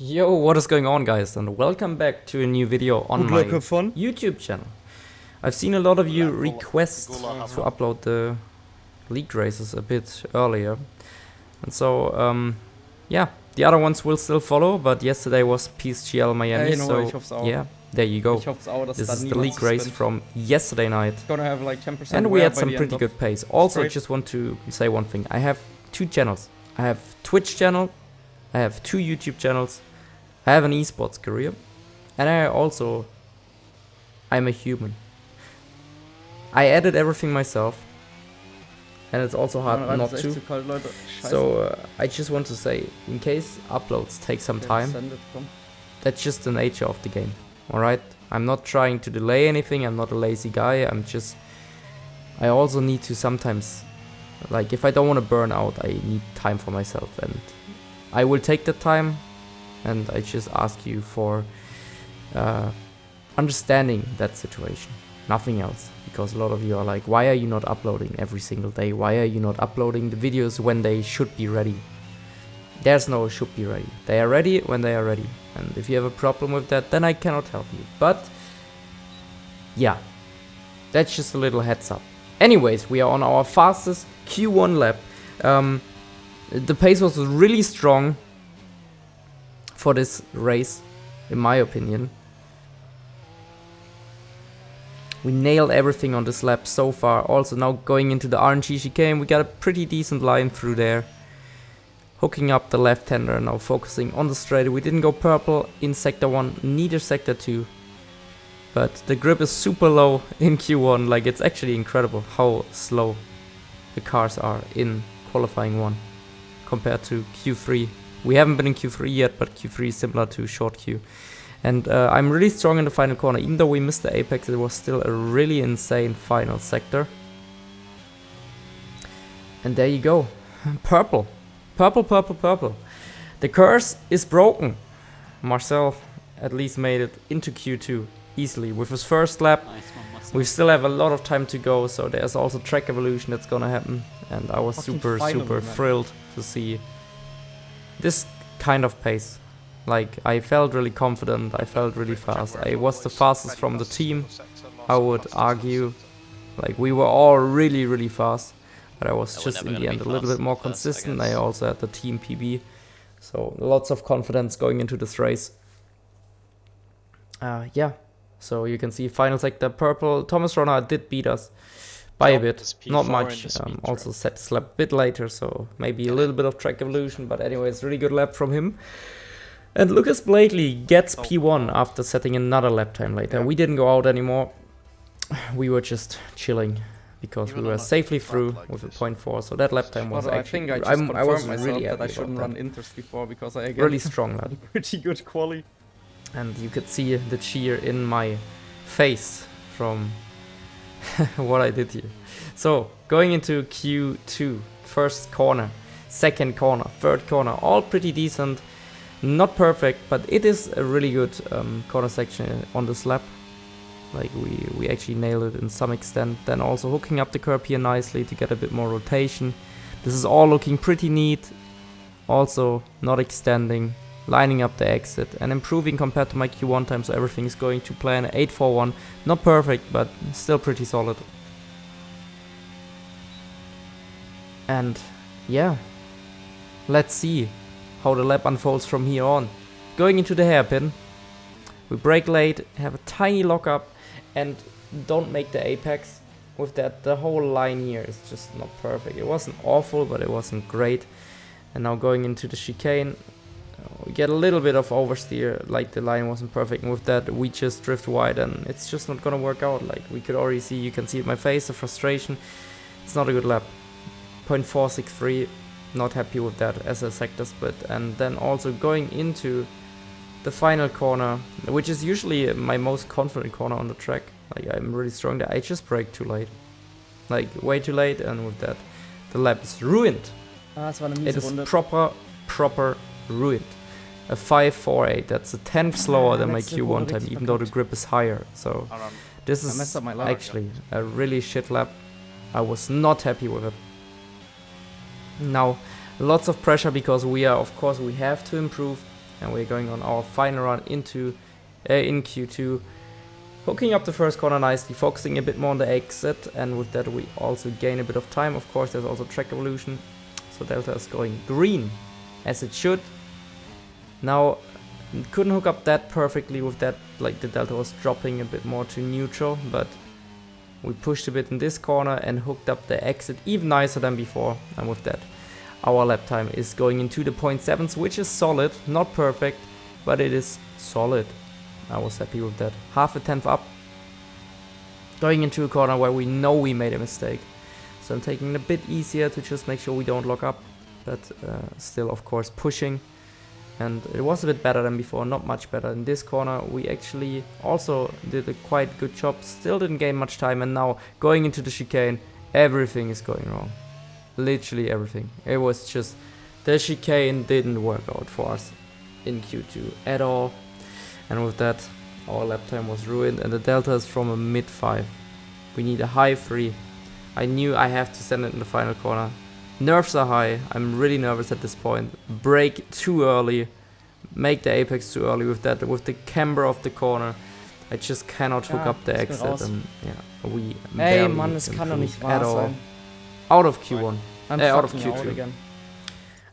Yo, what is going on, guys, and welcome back to a new video on my YouTube channel. I've seen a lot of you request to upload the league races a bit earlier, and so yeah, the other ones will still follow, but yesterday was PSGL Miami, so yeah, there you go. This is the league race from yesterday night, and we had some pretty good pace. Also, I just want to say one thing. I have two channels. I have Twitch channel, I have two YouTube channels, I have an esports career, and I'm a human. I edit everything myself, and it's also hard not to. So I just want to say, in case uploads take some time, that's just the nature of the game. Alright? I'm not trying to delay anything, I'm not a lazy guy, I also need to sometimes, like, if I don't want to burn out, I need time for myself, and I will take the time, and I just ask you for understanding that situation, nothing else, because a lot of you are like, why are you not uploading every single day? Why are you not uploading the videos when they should be ready? There's no should be ready. They are ready when they are ready, and if you have a problem with that, then I cannot help you. But yeah, that's just a little heads up. Anyways, we are on our fastest Q1 lap. The pace was really strong for this race, in my opinion. We nailed everything on this lap so far. Also, now going into the RNG chicane, we got a pretty decent line through there. Hooking up the left-hander, now focusing on the straight. We didn't go purple in Sector 1, neither Sector 2. But the grip is super low in Q1. Like, it's actually incredible how slow the cars are in qualifying 1 compared to Q3. We haven't been in Q3 yet, but Q3 is similar to short Q. And I'm really strong in the final corner. Even though we missed the apex, it was still a really insane final sector. And there you go. Purple. Purple, purple, purple. The curse is broken. Marcel at least made it into Q2 easily with his first lap. We still have a lot of time to go, so there's also track evolution that's gonna happen. And I was super thrilled to see this kind of pace. Like, I felt really confident, I felt really fast. I was the fastest from the team, I would argue. Like, we were all really fast, but I was just in the end a little bit more consistent. I also had the team PB, so lots of confidence going into this race. Yeah, so you can see final sector purple. Thomas Ronner did beat us by a bit, not much. Also set his lap a bit later, so maybe a little bit of track evolution, but anyways, really good lap from him. And Lucas Blakely gets P1 after setting another lap time later. We didn't go out anymore, we were just chilling because we were safely through with a 0.4, so that lap time was actually, I was really happy I shouldn't run Inters before, because I again really strong lap. Pretty good quali. And you could see the cheer in my face from what I did here. So, going into Q2, first corner, second corner, third corner, all pretty decent. Not perfect, but it is a really good corner section on this lap. Like, we actually nailed it in some extent. Then also hooking up the curb here nicely to get a bit more rotation. This is all looking pretty neat. Also not extending, lining up the exit and improving compared to my Q1 time, so everything is going to plan 841. Not perfect, but still pretty solid. And yeah, let's see how the lap unfolds from here on. Going into the hairpin, we brake late, have a tiny lockup, and don't make the apex. With that, the whole line here is just not perfect. It wasn't awful, but it wasn't great. And now going into the chicane, we get a little bit of oversteer, like the line wasn't perfect, and with that we just drift wide, and it's just not gonna work out. Like, we could already see, you can see it in my face, the frustration. It's not a good lap. 0.463, not happy with that as a sector split. And then also going into the final corner, which is usually my most confident corner on the track. Like, I'm really strong there. I just braked too late, like way too late, and with that the lap is ruined. It is proper ruined. A 5.48, that's a 10th slower than my Q1 time, even though the grip is higher. So this is actually a really shit lap. I was not happy with it. Now, lots of pressure because we have to improve And we're going on our final run into in Q2. Hooking up the first corner nicely, focusing a bit more on the exit, and with that we also gain a bit of time. Of course, there's also track evolution, so Delta is going green, as it should. Now, couldn't hook up that perfectly with that, like the Delta was dropping a bit more to neutral, but we pushed a bit in this corner and hooked up the exit even nicer than before, and with that, our lap time is going into the 0.7s, which is solid, not perfect, but it is solid. I was happy with that. Half a tenth up. Going into a corner where we know we made a mistake. So I'm taking it a bit easier to just make sure we don't lock up. But still, of course, pushing. And it was a bit better than before, not much better. In this corner, we actually also did a quite good job. Still didn't gain much time. And now, going into the chicane, everything is going wrong. Literally everything. It was just... the chicane didn't work out for us in Q2 at all. And with that, our lap time was ruined, and the Delta is from a mid-5. We need a high 3. I knew I have to send it in the final corner. Nerves are high. I'm really nervous at this point. Brake too early. Make the apex too early with that. With the camber of the corner, I just cannot hook up the exit. And yeah, we barely Mann, es kann doch nicht at wahr all. sein. Out of Q1. Out of fucking out Q2. again.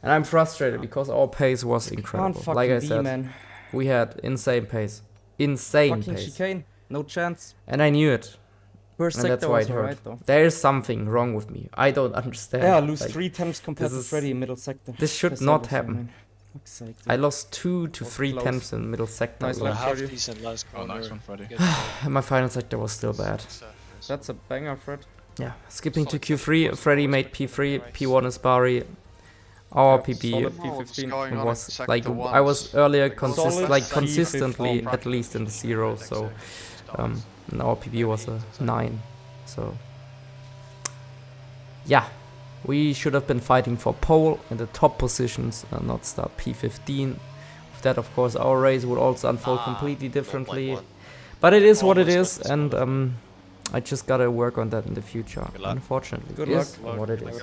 And I'm frustrated because our pace was incredible. Can't Like I fucking said, be, man. we had insane pace. Insane Fucking pace. chicane. No chance. And I knew it. First And that's sector why was it hurt. alright though. There is something wrong with me. I don't understand. Yeah, lose Like, 3 tenths compared to this is- Freddy in middle sector. this should That's not also, happen. man. Fuck's sake, I dude. lost 2 to Was 3 close. tenths in middle sector. Nice alone. lap. half decent last corner. Nice one, Freddy. My final sector was still bad. That's a banger, Fred. Yeah, skipping to Q3. Freddy made P3. P1 is Bari. Our PB Solid P15. was like I was earlier Solid consistently P15. at least in the 0. So and our PB was a 9. So yeah, we should have been fighting for pole in the top positions and not start P15. With that, of course, our race would also unfold completely differently. But it is what it is, and I just gotta work on that in the future. Unfortunately, Good it is luck. what it is.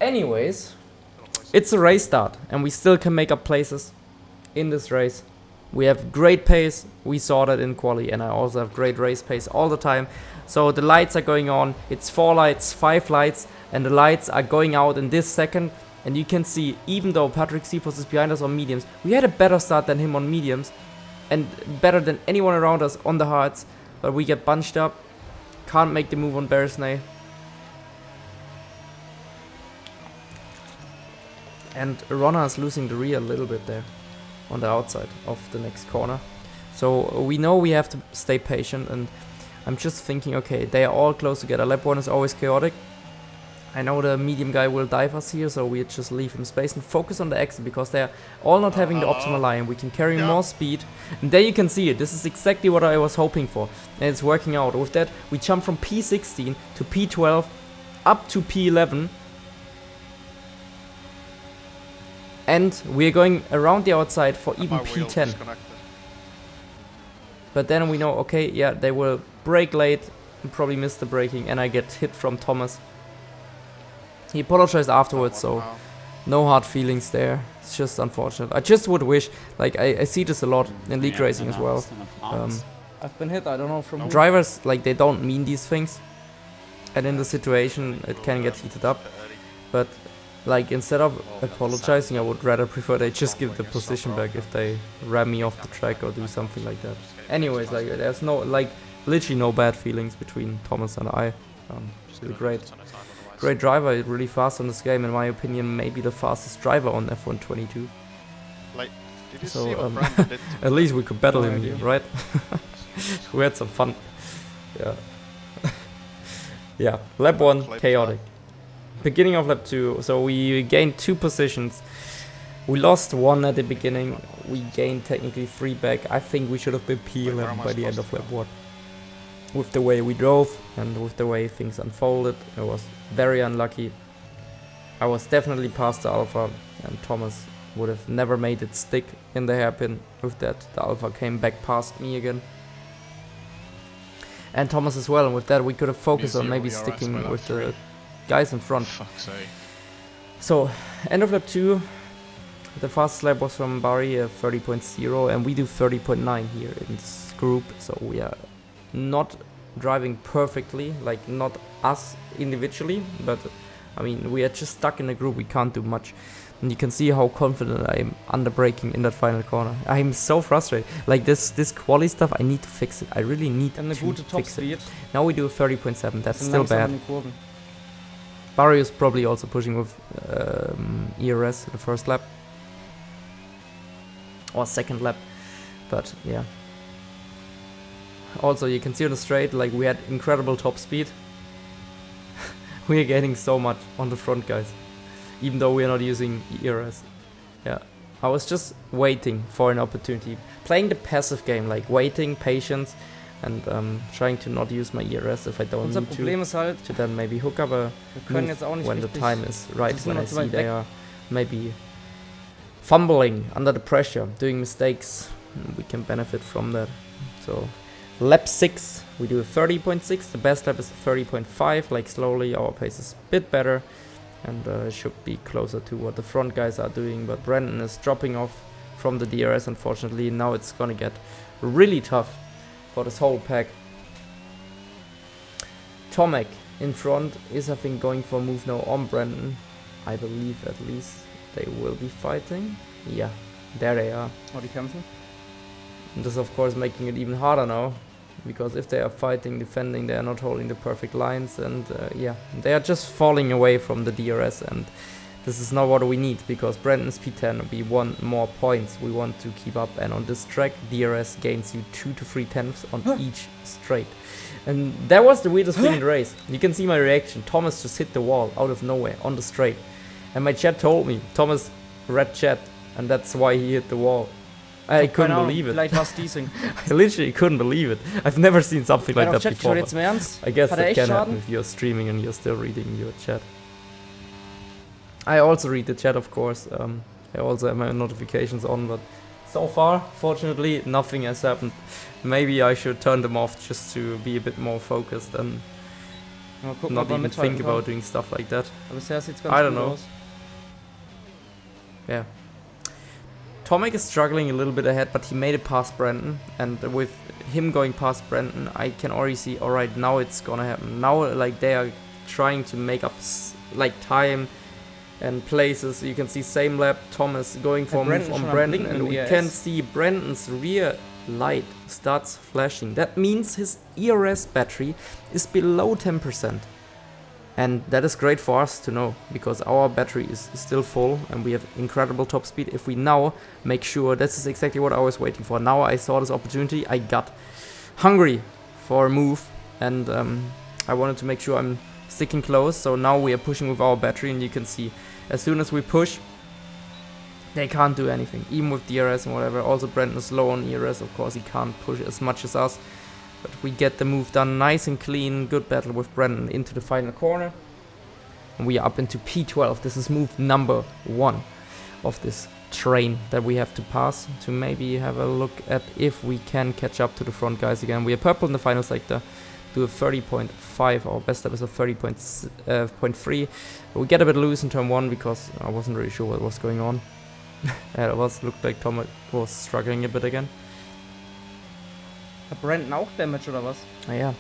Anyways, it's a race start, and we still can make up places in this race. We have great pace. We saw that in quali, and I also have great race pace all the time. So the lights are going on. It's 4 lights, 5 lights, and the lights are going out in this second. And you can see, even though Patrick Sipos is behind us on mediums, we had a better start than him on mediums, and better than anyone around us on the hards. But we get bunched up. Can't make the move on Beresnay. And Ronna is losing the rear a little bit there on the outside of the next corner. So we know we have to stay patient, and I'm just thinking, okay, they are all close together. Lap 1 is always chaotic. I know the medium guy will dive us here, so we just leave him space and focus on the exit, because they're all not having the optimal line. We can carry more speed. And there you can see it. This is exactly what I was hoping for. And it's working out. With that, we jump from P16 to P12 up to P11. And we're going around the outside for even P10. But then we know, okay, yeah, they will brake late and probably miss the braking, and I get hit from Thomas. He apologized afterwards, so no hard feelings there. It's just unfortunate. I just would wish, like, I see this a lot in league racing as well. I've been hit, I don't know from who. Drivers, like, they don't mean these things. And in the situation, it can get heated up. But, like, instead of apologizing, I would rather prefer they just give the position back if they ram me off the track or do something like that. Anyways, like, there's no, like, literally no bad feelings between Thomas and I. Really great driver, really fast on this game, in my opinion, maybe the fastest driver on F1 22. Like, did you So, see what Brandon did to at least we could battle No him idea. here, right? We had some fun. Yeah. Yeah, lap 1, chaotic. Beginning of lap 2, so we gained 2 positions. We lost 1 at the beginning. We gained technically 3 back. I think we should have been P11 by the end of lap 1. With the way we drove and with the way things unfolded, it was very unlucky. I was definitely past the Alpha, and Thomas would have never made it stick in the hairpin. With that, the Alpha came back past me again. And Thomas as well, and with that we could have focused on maybe sticking with the guys in front. Fuck's sake. So, end of lap 2, The fastest lap was from Barry, 30.0, and we do 30.9 here in this group. So we are not driving perfectly, like not us individually, but I mean we are just stuck in a group. We can't do much, and you can see how confident I am under braking in that final corner. I am so frustrated. Like this quali stuff, I need to fix it. I really need to fix it. Now we do a 30.7. That's still bad. Barry is probably also pushing with ERS in the first lap or second lap, but yeah. Also, you can see on the straight, like we had incredible top speed. We are getting so much on the front, guys, even though we are not using ERS. Yeah, I was just waiting for an opportunity, playing the passive game, like waiting, patience, and trying to not use my ERS if I don't need to then maybe hook up a move when the time is right, when I see they are maybe fumbling under the pressure, doing mistakes. We can benefit from that. So lap 6, we do a 30.6. The best lap is 30.5. Like slowly, our pace is a bit better, and should be closer to what the front guys are doing. But Brandon is dropping off from the DRS, unfortunately. Now it's gonna get really tough for this whole pack. Tomek in front is, I think, going for a move now on Brandon. I believe at least they will be fighting. Yeah, there they are. And this, of course, making it even harder now, because if they are fighting, defending, they are not holding the perfect lines, and yeah, they are just falling away from the DRS, and this is not what we need, because Brandon's P10, we want more points, we want to keep up, and on this track, DRS gains you 2 to 3 tenths on each straight. And that was the weirdest thing in the race. You can see my reaction. Thomas just hit the wall out of nowhere on the straight, and my chat told me, Thomas read chat, and that's why he hit the wall. I couldn't believe it. I literally couldn't believe it. I've never seen something like that before. I guess that can happen if you're streaming and you're still reading your chat. I also read the chat, of course. I also have my notifications on, but so far, fortunately, nothing has happened. Maybe I should turn them off just to be a bit more focused and not even think about doing stuff like that. I don't know. Yeah. Tomek is struggling a little bit ahead, but he made it past Brandon, and with him going past Brandon, I can already see, alright, now it's gonna happen. Now, like, they are trying to make up, like, time and places. You can see same lap, Thomas going for a move on Brandon, and we can see Brandon's rear light starts flashing. That means his ERS battery is below 10%. And that is great for us to know, because our battery is still full and we have incredible top speed. If we now make sure, this is exactly what I was waiting for. Now I saw this opportunity, I got hungry for a move, and I wanted to make sure I'm sticking close. So now we are pushing with our battery, and you can see as soon as we push, they can't do anything, even with DRS and whatever. Also Brandon is low on ERS, of course he can't push as much as us. But we get the move done nice and clean. Good battle with Brandon into the final corner. And we are up into P12. This is move number 1 of this train that we have to pass to maybe have a look at if we can catch up to the front guys again. We are purple in the final sector. Do a 30.5. Our best step is a 30.3. We get a bit loose in turn 1 because I wasn't really sure what was going on. Looked like Tom was struggling a bit again. Hat Brandon auch Damage oder was? Yeah.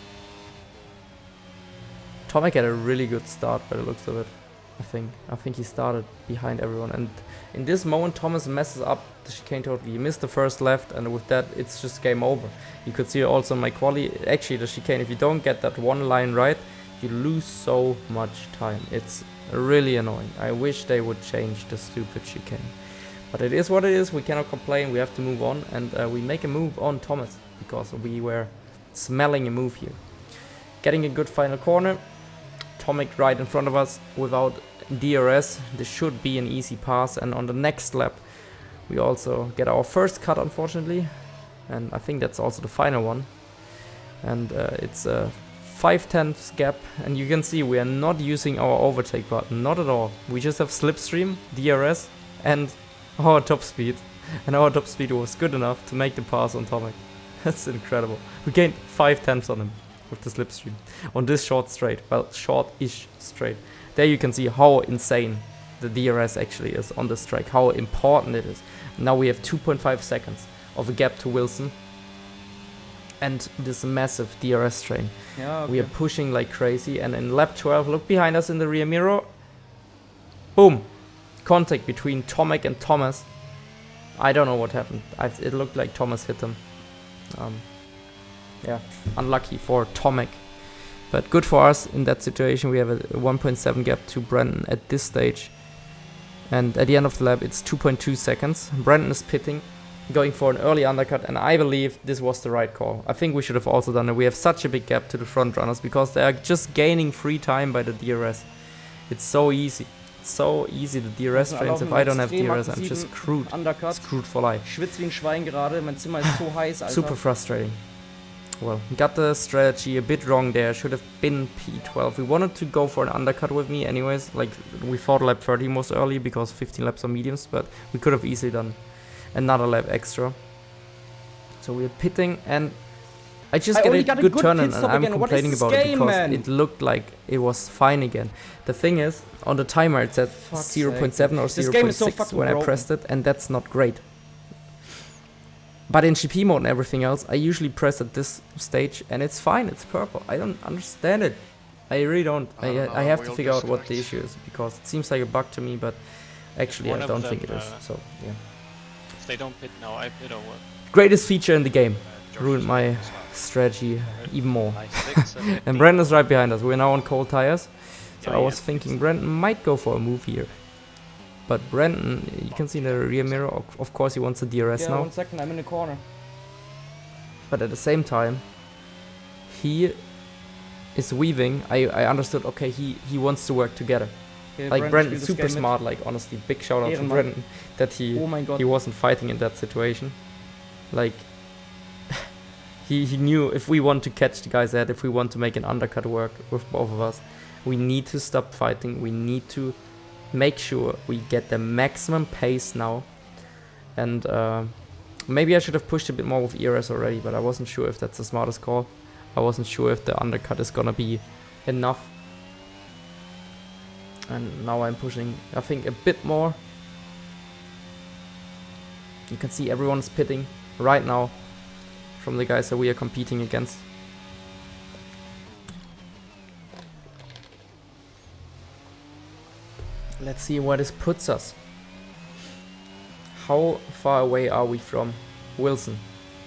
Tomek had a really good start by the looks of it. I think he started behind everyone, and in this moment Thomas messes up the chicane totally. He missed the first left, and with that it's just game over. You could see also in my quali, actually the chicane, if you don't get that one line right, you lose so much time. It's really annoying. I wish they would change the stupid chicane. But it is what it is, we cannot complain, we have to move on, and we make a move on Thomas, because we were smelling a move here. Getting a good final corner, Tomek right in front of us without DRS. This should be an easy pass, and on the next lap we also get our first cut, unfortunately, and I think that's also the final one. And it's a 5/10 gap, and you can see we are not using our overtake button, not at all. We just have slipstream, DRS, and our top speed, and our top speed was good enough to make the pass on Tomek. That's incredible. We gained 5/10 on him with the slipstream on this short straight. Well, short-ish straight. There you can see how insane the DRS actually is on this track, how important it is. Now we have 2.5 seconds of a gap to Wilson and this massive DRS train. Yeah, okay. We are pushing like crazy, and in lap 12, look behind us in the rear mirror. Boom! Contact between Tomek and Thomas. I don't know what happened. It looked like Thomas hit him. Yeah, unlucky for Tomek. But good for us in that situation. We have a 1.7 gap to Brendan at this stage. And at the end of the lap, it's 2.2 seconds. Brendan is pitting, going for an early undercut, and I believe this was the right call. I think we should have also done it. We have such a big gap to the front runners because they are just gaining free time by the DRS. It's so easy. It's so easy, the DRS trains. If I don't have DRS, I'm just screwed. Undercut. Screwed for life. Schwitz wie ein Schwein gerade. Mein Zimmer ist so heiß, Alter. Super frustrating. Well, got the strategy a bit wrong there. Should have been P12. We wanted to go for an undercut with me anyways. Like, we thought lap 30 was early because 15 laps are mediums, but we could have easily done another lap extra. So we're pitting, and I just get a good turn in, and I'm complaining about it because it looked like it was fine again. The thing is, on the timer it said 0.7 or 0.6 when I pressed it, and that's not great. But in GP mode and everything else, I usually press at this stage and it's fine, it's purple. I don't understand it. I really don't. I have to figure out what the issue is, because it seems like a bug to me, but actually I don't think it is. So, yeah. If they don't pit now, I pit over. Greatest feature in the game. Ruined my strategy even more. And Brandon's right behind us. We're now on cold tires. So I was thinking Brandon might go for a move here. But Brandon, you can see in the rear mirror, of course he wants a DRS now. 1 second, I'm in the corner. But at the same time, he is weaving. I understood, okay, he wants to work together. Okay, like Brandon's super smart, like honestly, big shout out to Brandon that he wasn't fighting in that situation. Like, he knew if we want to catch the guys ahead, if we want to make an undercut work with both of us, we need to stop fighting, we need to make sure we get the maximum pace now. And maybe I should have pushed a bit more with ERS already, but I wasn't sure if that's the smartest call. I wasn't sure if the undercut is gonna be enough. And now I'm pushing, I think, a bit more. You can see everyone's pitting right now from the guys that we are competing against. Let's see where this puts us. How far away are we from Wilson?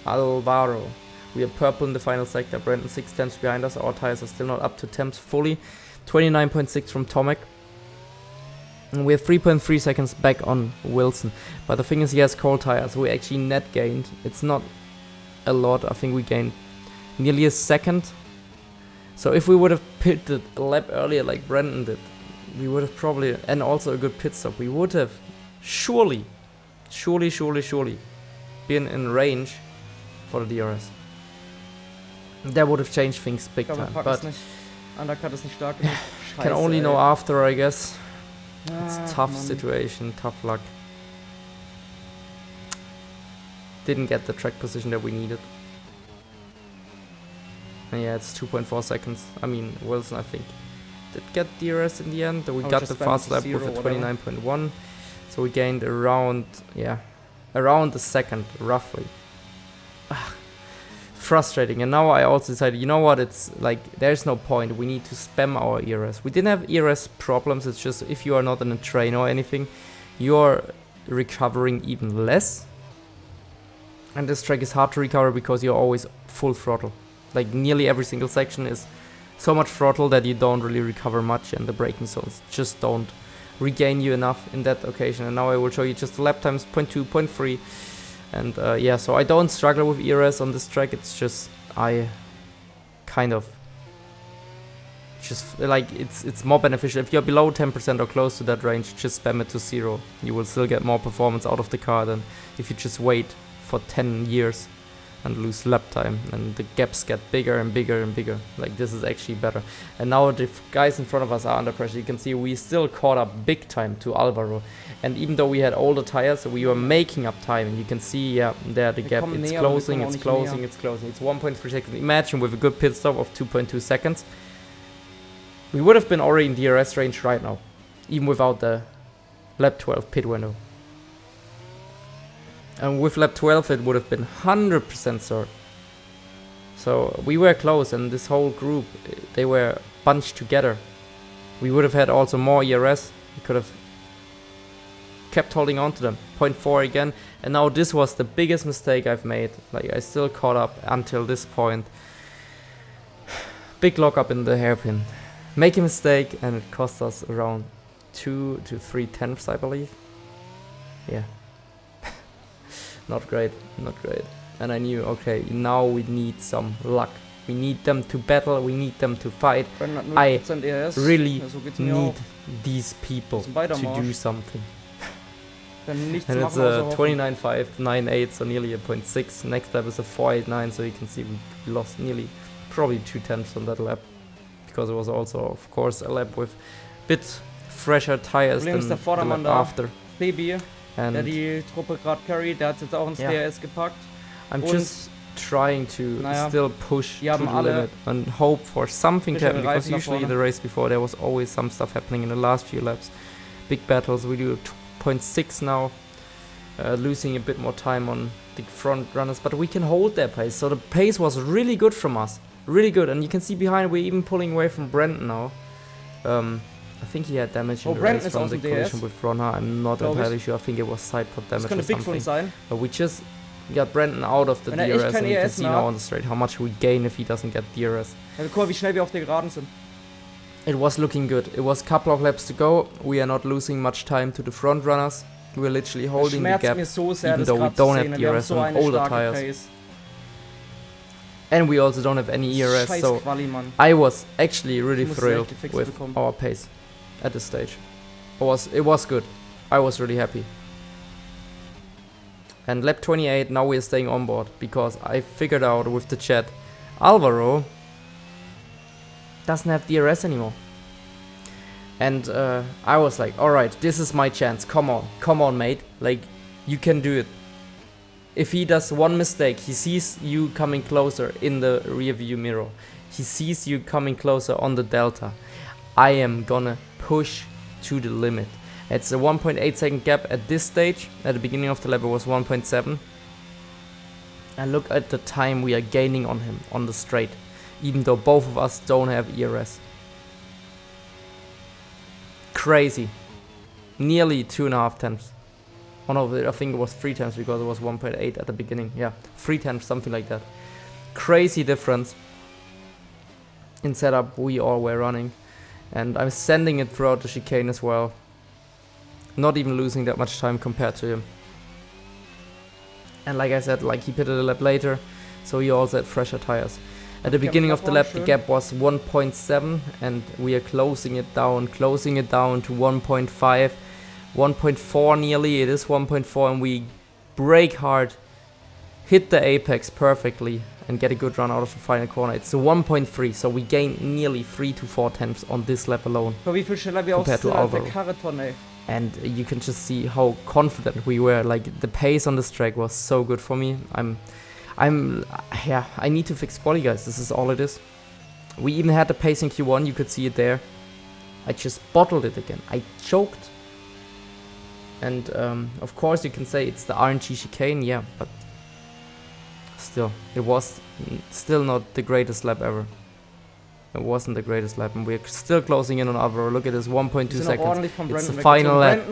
Alvaro. We are purple in the final sector. Brandon 6 tenths behind us. Our tires are still not up to temps fully. 29.6 from Tomek. And we have 3.3 seconds back on Wilson. But the thing is, he has cold tires. We actually net gained. It's not a lot. I think we gained nearly a second. So if we would have pitted a lap earlier like Brandon did, we would have probably, and also a good pit stop, we would have surely been in range for the DRS. That would have changed things big time, but Undercut ist nicht stark genug. can only know after, I guess. It's a tough situation, tough luck. Didn't get the track position that we needed. And yeah, it's 2.4 seconds. I mean, Wilson, I think, did get DRS in the end. We got the fast lap with a 29.1. So we gained around, around a second, roughly. Frustrating. And now I also decided, you know what, it's like, there's no point. We need to spam our ERS. We didn't have ERS problems. It's just if you are not in a train or anything, you're recovering even less. And this track is hard to recover because you're always full throttle. Like nearly every single section is so much throttle that you don't really recover much, and the braking zones just don't regain you enough in that occasion. And now I will show you just the lap times, 0.2, 0.3. And yeah, so I don't struggle with ERS on this track. It's just, I kind of just like, it's more beneficial. If you're below 10% or close to that range, just spam it to 0. You will still get more performance out of the car than if you just wait for 10 years and lose lap time, and the gaps get bigger and bigger and bigger. Like, this is actually better. And now the guys in front of us are under pressure. You can see we still caught up big time to Alvaro, and even though we had older tires, we were making up time. And you can see, yeah, there the gap, it's closing, it's closing, it's closing. It's 1.3 seconds. Imagine with a good pit stop of 2.2 seconds, we would have been already in DRS range right now, even without the Lap 12, pit window. And with lap 12 it would have been 100% third. So we were close, and this whole group, they were bunched together. We would have had also more ERS. We could have kept holding on to them. 0.4 again. And now this was the biggest mistake I've made. Like, I still caught up until this point. Big lockup in the hairpin. Make a mistake and it cost us around 2 to 3 tenths, I believe. Yeah. Not great, not great. And I knew, okay, now we need some luck. We need them to battle, we need them to fight. I really need these people to do something. And it's a 29.5, 9.8, so nearly a 0.6. Next lap is a 4.89, so you can see we lost nearly, probably 2 tenths on that lap. Because it was also, of course, a lap with a bit fresher tires than the lap after. And der die Truppe gerade carried, der hat jetzt auch ins DRS gepackt. I'm just trying to still push to the limit and hope for something to happen, because usually the race before there was always some stuff happening in the last few laps. Big battles. We do 0.6 now, losing a bit more time on the front runners, but we can hold their pace. So the pace was really good from us, really good. And you can see behind we're even pulling away from Brent now. I think he had damage in the race from the collision with Ronha. I'm not entirely sure. I think it was side pod damage or something. But we just got Brandon out of the DRS, and you can see now on the straight how much we gain if he doesn't get DRS. Guck mal, wie schnell wir auf der Geraden sind. It was looking good. It was a couple of laps to go. We are not losing much time to the front runners. We're literally holding the gap, even though we don't have DRS on all the tires. And we also don't have any ERS, so I was actually really thrilled with our pace at this stage. It was good. I was really happy. And lap 28, now we're staying on board, because I figured out with the chat, Alvaro doesn't have DRS anymore. And I was like, alright, this is my chance. Come on, mate. Like, you can do it. If he does one mistake, he sees you coming closer in the rear view mirror. He sees you coming closer on the delta. I am gonna push to the limit. It's a 1.8 second gap at this stage. At the beginning of the lap it was 1.7. And look at the time we are gaining on him on the straight, even though both of us don't have ERS. Crazy. Nearly 2.5 tenths. Oh no, I think it was 3 tenths, because it was 1.8 at the beginning. Yeah, 3 tenths, something like that. Crazy difference in setup we all were running. And I'm sending it throughout the chicane as well. Not even losing that much time compared to him. And like I said, like, he pitted a lap later, so he also had fresher tires. At the beginning of the lap the gap was 1.7, and we are closing it down to 1.5. 1.4 nearly, it is 1.4, and we brake hard, hit the apex perfectly, and get a good run out of the final corner. It's a 1.3, so we gain nearly 3 to 4 tenths on this lap alone compared to Alvaro. And you can just see how confident we were. Like, the pace on this track was so good for me. I need to fix quali, guys. This is all it is. We even had the pace in Q1, you could see it there. I just bottled it again. I choked. And of course you can say it's the RNG chicane, yeah, but still, it was still not the greatest lap ever. It wasn't the greatest lap, and we're still closing in on Alvaro. Look at this, 1.2 seconds. It's the final lap.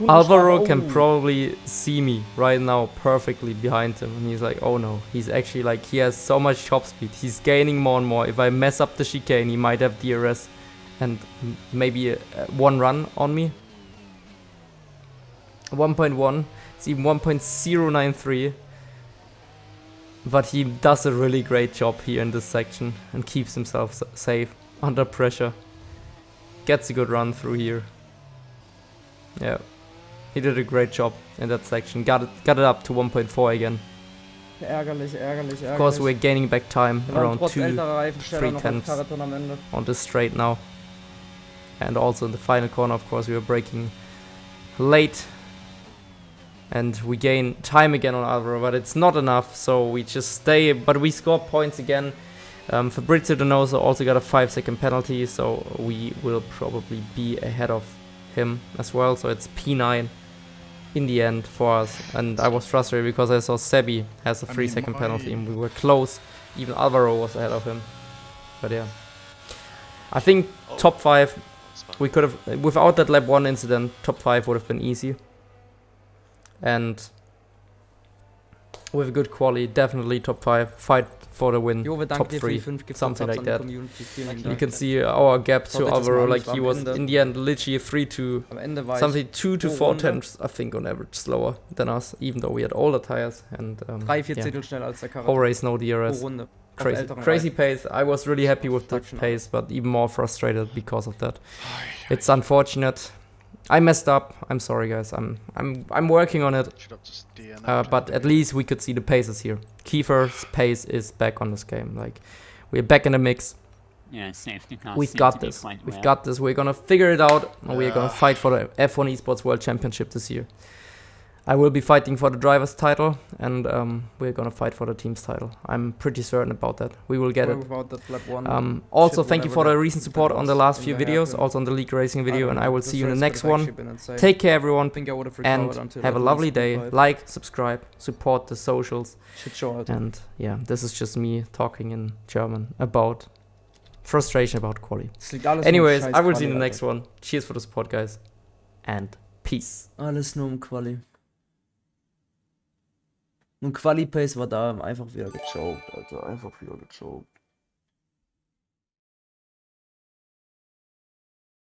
Alvaro can probably see me right now perfectly behind him, and he's like, oh no. He's actually like, he has so much top speed. He's gaining more and more. If I mess up the chicane, he might have DRS and maybe one run on me. 1.1, it's even 1.093. But he does a really great job here in this section and keeps himself safe under pressure. Gets a good run through here. Yeah, he did a great job in that section. Got it up to 1.4 again. Ärgerlich. Of course, we're gaining back time around 2-3 tenths on this straight now. And also in the final corner, of course, we were braking late. And we gain time again on Alvaro, but it's not enough, so we just stay. But we score points again. Fabrizio Donoso also got a 5-second penalty, so we will probably be ahead of him as well, so it's P9 in the end for us. And I was frustrated because I saw Sebi has a 3-second penalty and we were close. Even Alvaro was ahead of him. But yeah, I think top 5 we could have, without that lap 1 incident, top 5 would have been easy. And with good quality, definitely top 5, fight for the win, Jove, top danke dir für 3, die 5 Gifts something an like die that. Community. Vielen You Dank. can see our gap to Schaut euch das Alvaro, mal an, like ich war he am was Ende. in the end literally 3 to Am Ende war something ich 2 to pro 4 Runde tenths, I think, on average slower than us, even though we had older tires. And 3/4 yeah, Zehntel schneller als der whole Karre race no pro DRS. Runde. Auf Crazy, älteren crazy Reifen. pace. I was really happy with the Traction. pace, but even more frustrated because of that. It's unfortunate. I messed up. I'm sorry, guys. I'm working on it. Should have just DNF'd. But at least we could see the paces here. Kiefer's pace is back on this game. Like, we're back in the mix. Yeah, safety cars We've seem got to be this. quite We've well. got this. We're gonna figure it out. And we're gonna Yeah. fight for the F1 Esports World Championship this year. I will be fighting for the driver's title, and we're gonna fight for the team's title. I'm pretty certain about that. We will get Well, it. without that lap 1. Also, Shit, thank you for whatever the that recent support on the was last in few the videos, hairpin. also on the league racing video, and I will This see you in the race next could have one. actually been insane. Take care, everyone, I think I would have and recovered until have a at lovely least day. P5. Like, subscribe, support the socials, Shit show, Alter. and yeah, this is just me talking in German about frustration about quali. Es liegt alles Anyways, um I will Scheiß see you in the Quali, next one. Cheers for the support, guys, and peace. Alter. Alles nur um Quali. Und Quali-Pace war da einfach wieder gechoked, Alter. Einfach wieder gechoked.